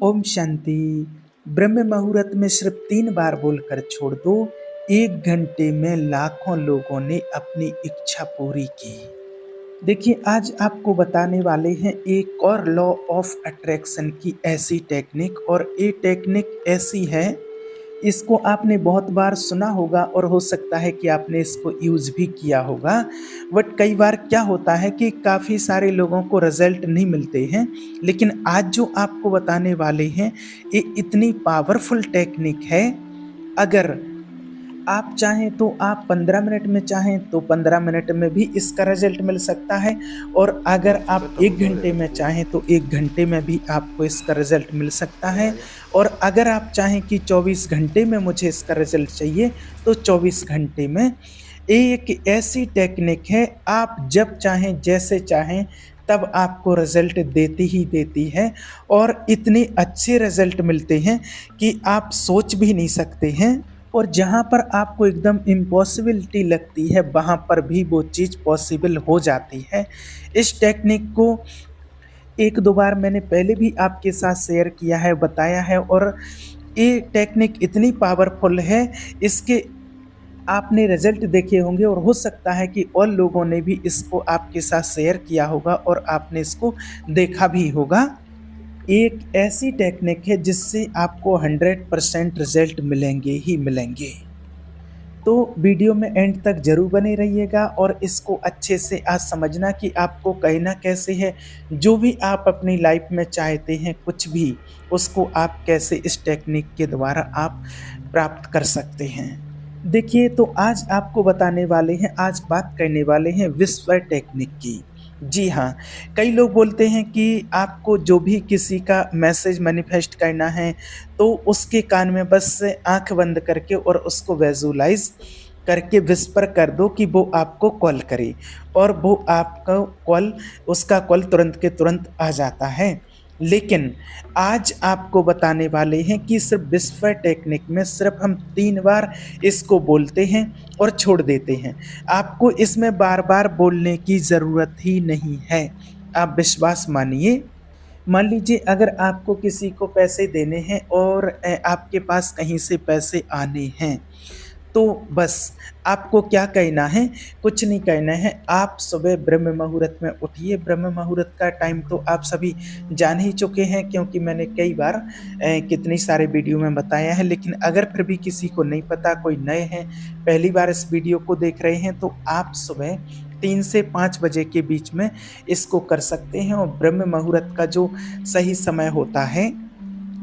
ओम शांति। ब्रह्म मुहूर्त में सिर्फ 3 बार बोलकर छोड़ दो। 1 घंटे में लाखों लोगों ने अपनी इच्छा पूरी की। देखिए, आज आपको बताने वाले हैं एक और लॉ ऑफ अट्रैक्शन की ऐसी टेक्निक, और ये टेक्निक ऐसी है, इसको आपने बहुत बार सुना होगा और हो सकता है कि आपने इसको यूज़ भी किया होगा। बट कई बार क्या होता है कि काफ़ी सारे लोगों को रिजल्ट नहीं मिलते हैं। लेकिन आज जो आपको बताने वाले हैं, ये इतनी पावरफुल टेक्निक है। अगर आप चाहें तो आप 15 मिनट में चाहें तो 15 मिनट में भी इसका रिजल्ट मिल सकता है, और अगर आप 1 घंटे में चाहें तो 1 घंटे में भी आपको इसका रिजल्ट मिल सकता है। और अगर आप चाहें कि 24 घंटे में मुझे इसका रिजल्ट चाहिए तो 24 घंटे में। ये एक ऐसी टेक्निक है, आप जब चाहें जैसे चाहें तब आपको रिजल्ट देती ही देती है, और इतने अच्छे रिजल्ट मिलते हैं कि आप सोच भी नहीं सकते हैं। और जहाँ पर आपको एकदम इम्पॉसिबिलिटी लगती है, वहाँ पर भी वो चीज़ पॉसिबल हो जाती है। इस टेक्निक को 1-2 बार मैंने पहले भी आपके साथ शेयर किया है, बताया है, और ये टेक्निक इतनी पावरफुल है, इसके आपने रिजल्ट देखे होंगे, और हो सकता है कि और लोगों ने भी इसको आपके साथ शेयर किया होगा और आपने इसको देखा भी होगा। एक ऐसी टेक्निक है जिससे आपको 100% रिजल्ट मिलेंगे ही मिलेंगे। तो वीडियो में एंड तक जरूर बने रहिएगा, और इसको अच्छे से आज समझना कि आपको कहना कैसे है। जो भी आप अपनी लाइफ में चाहते हैं, कुछ भी, उसको आप कैसे इस टेक्निक के द्वारा आप प्राप्त कर सकते हैं। देखिए, तो आज आपको बताने वाले हैं, आज बात करने वाले हैं विस्पर टेक्निक की। जी हाँ, कई लोग बोलते हैं कि आपको जो भी किसी का मैसेज मैनिफेस्ट करना है तो उसके कान में बस आंख बंद करके और उसको विजुअलाइज करके विस्पर कर दो कि वो आपको कॉल करे, और वो आपका कॉल, उसका कॉल तुरंत के तुरंत आ जाता है। लेकिन आज आपको बताने वाले हैं कि सिर्फ विस्पर टेक्निक में सिर्फ हम 3 बार इसको बोलते हैं और छोड़ देते हैं। आपको इसमें बार बार बोलने की ज़रूरत ही नहीं है, आप विश्वास मानिए। मान लीजिए, अगर आपको किसी को पैसे देने हैं और आपके पास कहीं से पैसे आने हैं, तो बस आपको क्या कहना है, कुछ नहीं कहना है। आप सुबह ब्रह्म मुहूर्त में उठिए। ब्रह्म मुहूर्त का टाइम तो आप सभी जान ही चुके हैं, क्योंकि मैंने कई बार कितनी सारे वीडियो में बताया है। लेकिन अगर फिर भी किसी को नहीं पता, कोई नए हैं, पहली बार इस वीडियो को देख रहे हैं, तो आप सुबह 3 से 5 बजे के बीच में इसको कर सकते हैं। और ब्रह्म मुहूर्त का जो सही समय होता है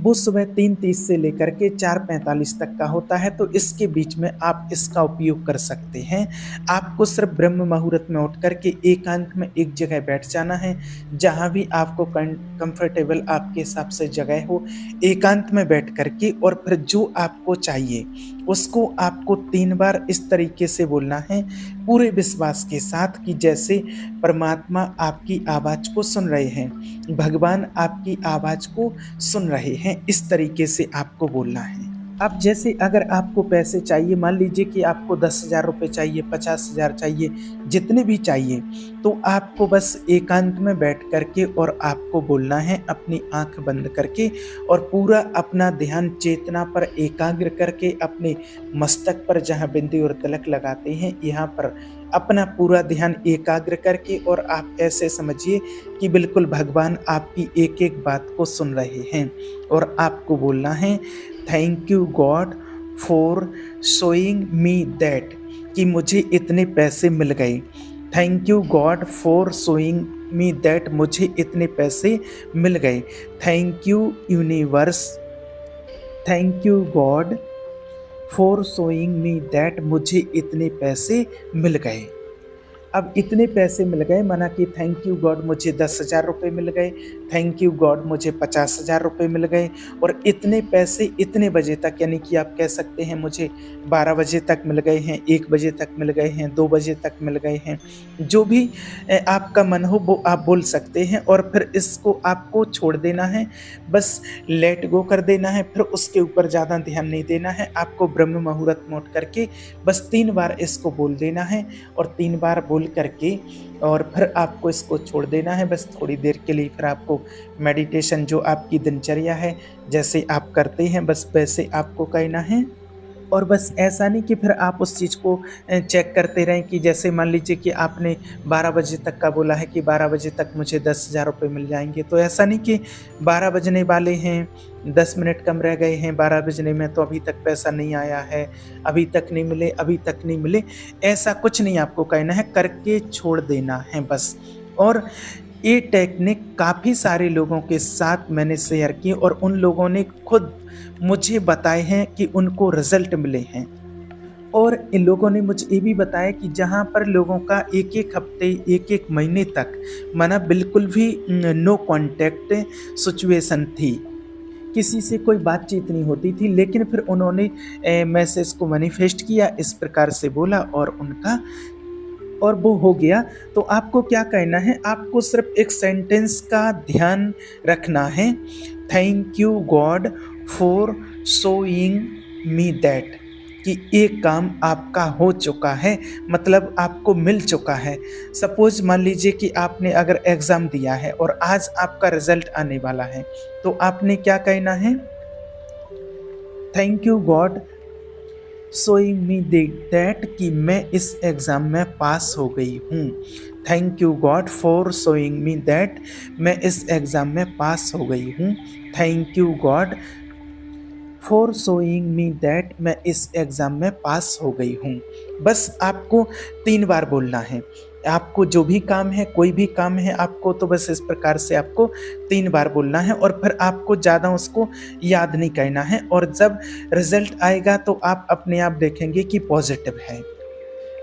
वो सुबह 3:30 से लेकर के 4:45 तक का होता है। तो इसके बीच में आप इसका उपयोग कर सकते हैं। आपको सिर्फ ब्रह्म मुहूर्त में उठ करके एकांत में एक जगह बैठ जाना है, जहाँ भी आपको कंफर्टेबल आपके हिसाब से जगह हो। एकांत में बैठ करके और फिर जो आपको चाहिए उसको आपको 3 बार इस तरीके से बोलना है, पूरे विश्वास के साथ, कि जैसे परमात्मा आपकी आवाज़ को सुन रहे हैं, भगवान आपकी आवाज़ को सुन रहे हैं। इस तरीके से आपको बोलना है। अब जैसे अगर आपको पैसे चाहिए, मान लीजिए कि आपको 10,000 रुपये चाहिए, 50,000 चाहिए, जितने भी चाहिए, तो आपको बस एकांत में बैठ करके और आपको बोलना है, अपनी आंख बंद करके, और पूरा अपना ध्यान चेतना पर एकाग्र करके, अपने मस्तक पर जहाँ बिंदी और तिलक लगाते हैं, यहाँ पर अपना पूरा ध्यान एकाग्र करके, और आप ऐसे समझिए कि बिल्कुल भगवान आपकी एक एक बात को सुन रहे हैं। और आपको बोलना है, thank you God for showing me that, कि मुझे इतने पैसे मिल गए। Thank you God for showing me that, मुझे इतने पैसे मिल गए। Thank you universe, thank you God for showing me that, मुझे इतने पैसे मिल गए। अब इतने पैसे मिल गए, माना कि थैंक यू गॉड मुझे 10,000 रुपये मिल गए, थैंक यू गॉड मुझे 50,000 रुपये मिल गए, और इतने पैसे इतने बजे तक, यानी कि आप कह सकते हैं मुझे 12 बजे तक मिल गए हैं, 1 बजे तक मिल गए हैं, 2 बजे तक मिल गए हैं। जो भी आपका मन हो वो आप बोल सकते हैं, और फिर इसको आपको छोड़ देना है, बस लेट गो कर देना है। फिर उसके ऊपर ज़्यादा ध्यान नहीं देना है। आपको ब्रह्म मुहूर्त में उठ करके बस 3 बार इसको बोल देना है, और 3 बार बोल बोल करके और फिर आपको इसको छोड़ देना है बस थोड़ी देर के लिए। फिर आपको मेडिटेशन जो आपकी दिनचर्या है, जैसे आप करते हैं बस वैसे आपको करना है। और बस ऐसा नहीं कि फिर आप उस चीज़ को चेक करते रहें कि जैसे मान लीजिए कि आपने 12 बजे तक का बोला है कि 12 बजे तक मुझे 10,000 रुपये मिल जाएँगे। तो ऐसा नहीं कि 12 बजने वाले हैं, 10 मिनट कम रह गए हैं 12 बजने में तो अभी तक पैसा नहीं आया है, अभी तक नहीं मिले, अभी तक नहीं मिले। ऐसा कुछ नहीं आपको कहना है, करके छोड़ देना है बस। और ये टेक्निक काफ़ी सारे लोगों के साथ मैंने शेयर की और उन लोगों ने खुद मुझे बताए हैं कि उनको रिज़ल्ट मिले हैं। और इन लोगों ने मुझे ये भी बताया कि जहाँ पर लोगों का 1-1 हफ्ते, 1-1 महीने तक माना बिल्कुल भी नो कॉन्टैक्ट सिचुएशन थी, किसी से कोई बातचीत नहीं होती थी, लेकिन फिर उन्होंने मैसेज को मैनिफेस्ट किया, इस प्रकार से बोला और उनका और वो हो गया। तो आपको क्या कहना है, आपको सिर्फ एक सेंटेंस का ध्यान रखना है, thank you God for showing me that, कि एक काम आपका हो चुका है, मतलब आपको मिल चुका है। सपोज मान लीजिए कि आपने अगर एग्ज़ाम दिया है और आज आपका रिज़ल्ट आने वाला है, तो आपने क्या कहना है, thank you God showing me that, कि मैं इस एग्ज़ाम में पास हो गई हूँ। Thank you God for showing me that, मैं इस एग्ज़ाम में पास हो गई हूँ। Thank you God for showing me that, मैं इस एग्ज़ाम में पास हो गई हूँ। बस आपको 3 बार बोलना है। आपको जो भी काम है, कोई भी काम है आपको, तो बस इस प्रकार से आपको 3 बार बोलना है और फिर आपको ज़्यादा उसको याद नहीं करना है। और जब रिज़ल्ट आएगा तो आप अपने आप देखेंगे कि पॉजिटिव है।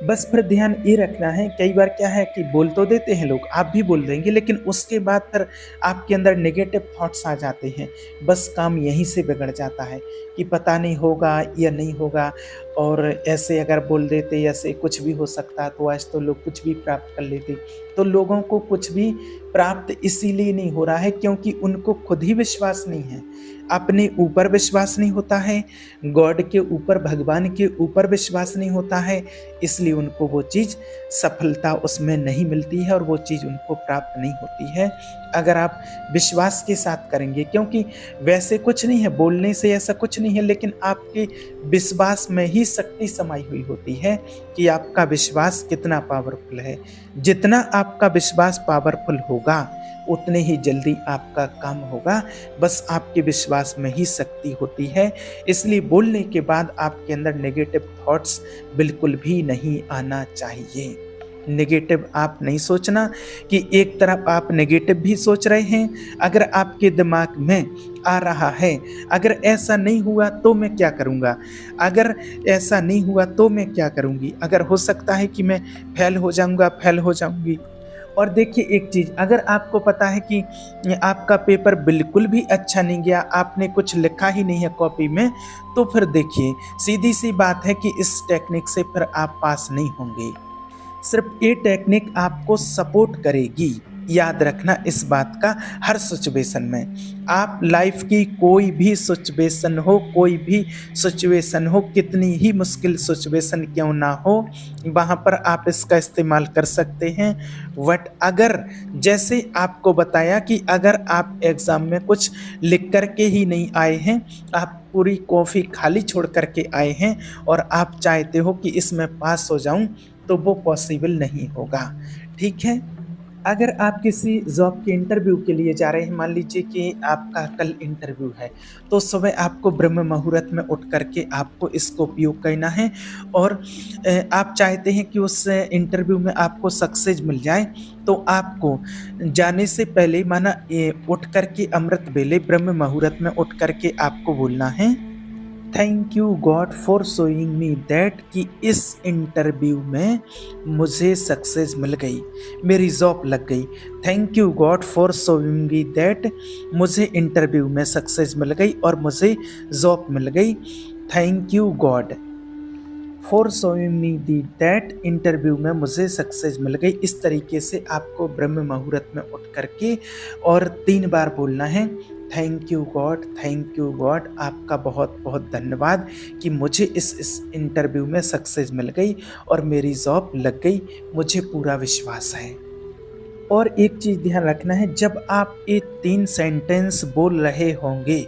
बस फिर ध्यान ये रखना है, कई बार क्या है कि बोल तो देते हैं लोग, आप भी बोल देंगे, लेकिन उसके बाद फिर आपके अंदर नेगेटिव थॉट्स आ जाते हैं। बस काम यहीं से बिगड़ जाता है कि पता नहीं होगा या नहीं होगा, और ऐसे अगर बोल देते ऐसे कुछ भी हो सकता, तो आज तो लोग कुछ भी प्राप्त कर लेते। तो लोगों को कुछ भी प्राप्त इसीलिए नहीं हो रहा है क्योंकि उनको खुद ही विश्वास नहीं है, अपने ऊपर विश्वास नहीं होता है, गॉड के ऊपर, भगवान के ऊपर विश्वास नहीं होता है, इसलिए उनको वो चीज़, सफलता उसमें नहीं मिलती है और वो चीज़ उनको प्राप्त नहीं होती है। अगर आप विश्वास के साथ करेंगे, क्योंकि वैसे कुछ नहीं है, बोलने से ऐसा कुछ नहीं है, लेकिन आपके विश्वास में ही शक्ति समाई हुई होती है कि आपका विश्वास कितना पावरफुल है। जितना आपका विश्वास पावरफुल होगा उतने ही जल्दी आपका काम होगा। बस आपके विश्वास में ही शक्ति होती है, इसलिए बोलने के बाद आपके अंदर नेगेटिव थॉट्स बिल्कुल भी नहीं आना चाहिए। नेगेटिव आप नहीं सोचना कि एक तरफ आप नेगेटिव भी सोच रहे हैं। अगर आपके दिमाग में आ रहा है, अगर ऐसा नहीं हुआ तो मैं क्या करूँगा, अगर ऐसा नहीं हुआ तो मैं क्या करूँगी, अगर हो सकता है कि मैं फेल हो जाऊँगा, फेल हो जाऊँगी। और देखिए एक चीज़, अगर आपको पता है कि आपका पेपर बिल्कुल भी अच्छा नहीं गया, आपने कुछ लिखा ही नहीं है कॉपी में, तो फिर देखिए सीधी सी बात है कि इस टेक्निक से फिर आप पास नहीं होंगे। सिर्फ ये टेक्निक आपको सपोर्ट करेगी, याद रखना इस बात का, हर सिचुएशन में। आप लाइफ की कोई भी सिचुएशन हो, कोई भी सिचुएशन हो, कितनी ही मुश्किल सिचुएशन क्यों ना हो, वहाँ पर आप इसका इस्तेमाल कर सकते हैं। बट अगर, जैसे आपको बताया कि अगर आप एग्ज़ाम में कुछ लिख कर के ही नहीं आए हैं, आप पूरी कॉफ़ी खाली छोड़ कर के आए हैं और आप चाहते हो कि इसमें पास हो जाऊं, तो वो पॉसिबल नहीं होगा। ठीक है, अगर आप किसी जॉब के इंटरव्यू के लिए जा रहे हैं, मान लीजिए कि आपका कल इंटरव्यू है, तो सुबह आपको ब्रह्म मुहूर्त में उठ करके आपको इसको उपयोग करना है। और आप चाहते हैं कि उस इंटरव्यू में आपको सक्सेस मिल जाए, तो आपको जाने से पहले माना उठ करके अमृत वेले ब्रह्म मुहूर्त में उठ करके आपको बोलना है, thank you God for showing me that, कि इस इंटरव्यू में मुझे सक्सेस मिल गई, मेरी जॉब लग गई। Thank you God for showing me that, मुझे इंटरव्यू में सक्सेस मिल गई और मुझे जॉब मिल गई। Thank you God. For showing me the that interview में मुझे सक्सेस मिल गई। इस तरीके से आपको ब्रह्म मुहूर्त में उठ करके और 3 बार बोलना है, थैंक यू गॉड, आपका बहुत बहुत धन्यवाद कि मुझे इस इंटरव्यू में सक्सेस मिल गई और मेरी जॉब लग गई, मुझे पूरा विश्वास है। और एक चीज़ ध्यान रखना है, जब आप ये 3 सेंटेंस बोल रहे होंगे,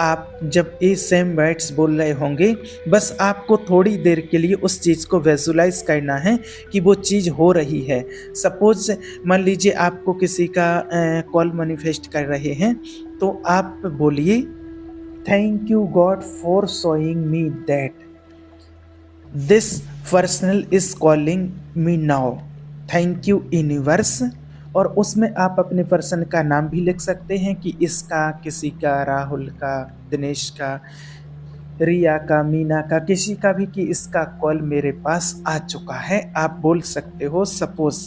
आप जब ये सेम वर्ड्स बोल रहे होंगे, बस आपको थोड़ी देर के लिए उस चीज़ को विजुलाइज करना है कि वो चीज़ हो रही है। सपोज मान लीजिए आपको किसी का कॉल मैनिफेस्ट कर रहे हैं, तो आप बोलिए, thank you God for showing me that this person is calling me now, thank you universe. और उसमें आप अपने पर्सन का नाम भी लिख सकते हैं कि इसका, किसी का, राहुल का, दिनेश का, रिया का, मीना का, किसी का भी, कि इसका कॉल मेरे पास आ चुका है। आप बोल सकते हो सपोज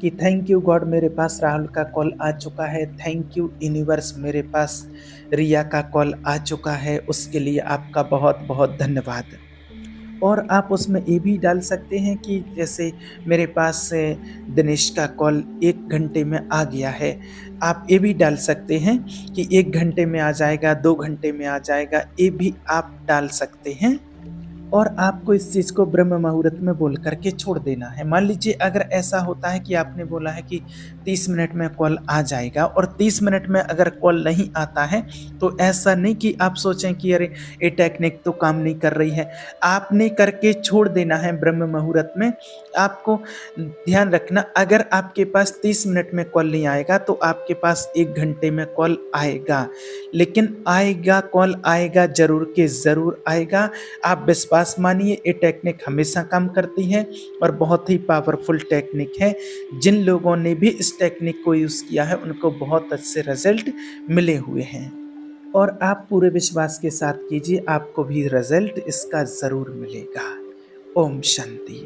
कि थैंक यू गॉड, मेरे पास राहुल का कॉल आ चुका है, थैंक यू यूनिवर्स, मेरे पास रिया का कॉल आ चुका है, उसके लिए आपका बहुत बहुत धन्यवाद। और आप उसमें ये भी डाल सकते हैं कि जैसे मेरे पास से दिनेश का कॉल 1 घंटे में आ गया है। आप ये भी डाल सकते हैं कि 1 घंटे में आ जाएगा, 2 घंटे में आ जाएगा, ये भी आप डाल सकते हैं। और आपको इस चीज़ को ब्रह्म मुहूर्त में बोल करके छोड़ देना है। मान लीजिए अगर ऐसा होता है कि आपने बोला है कि 30 मिनट में कॉल आ जाएगा और 30 मिनट में अगर कॉल नहीं आता है, तो ऐसा नहीं कि आप सोचें कि अरे ये टेक्निक तो काम नहीं कर रही है। आपने करके छोड़ देना है ब्रह्म मुहूर्त में। आपको ध्यान रखना, अगर आपके पास 30 मिनट में कॉल नहीं आएगा तो आपके पास 1 घंटे में कॉल आएगा, लेकिन आएगा, कॉल आएगा, ज़रूर के ज़रूर आएगा। आप विश्वास मानिए, ये टेक्निक हमेशा काम करती है और बहुत ही पावरफुल टेक्निक है। जिन लोगों ने भी इस टेक्निक को यूज़ किया है उनको बहुत अच्छे रिजल्ट मिले हुए हैं। और आप पूरे विश्वास के साथ कीजिए, आपको भी रिजल्ट इसका ज़रूर मिलेगा। ओम शांति।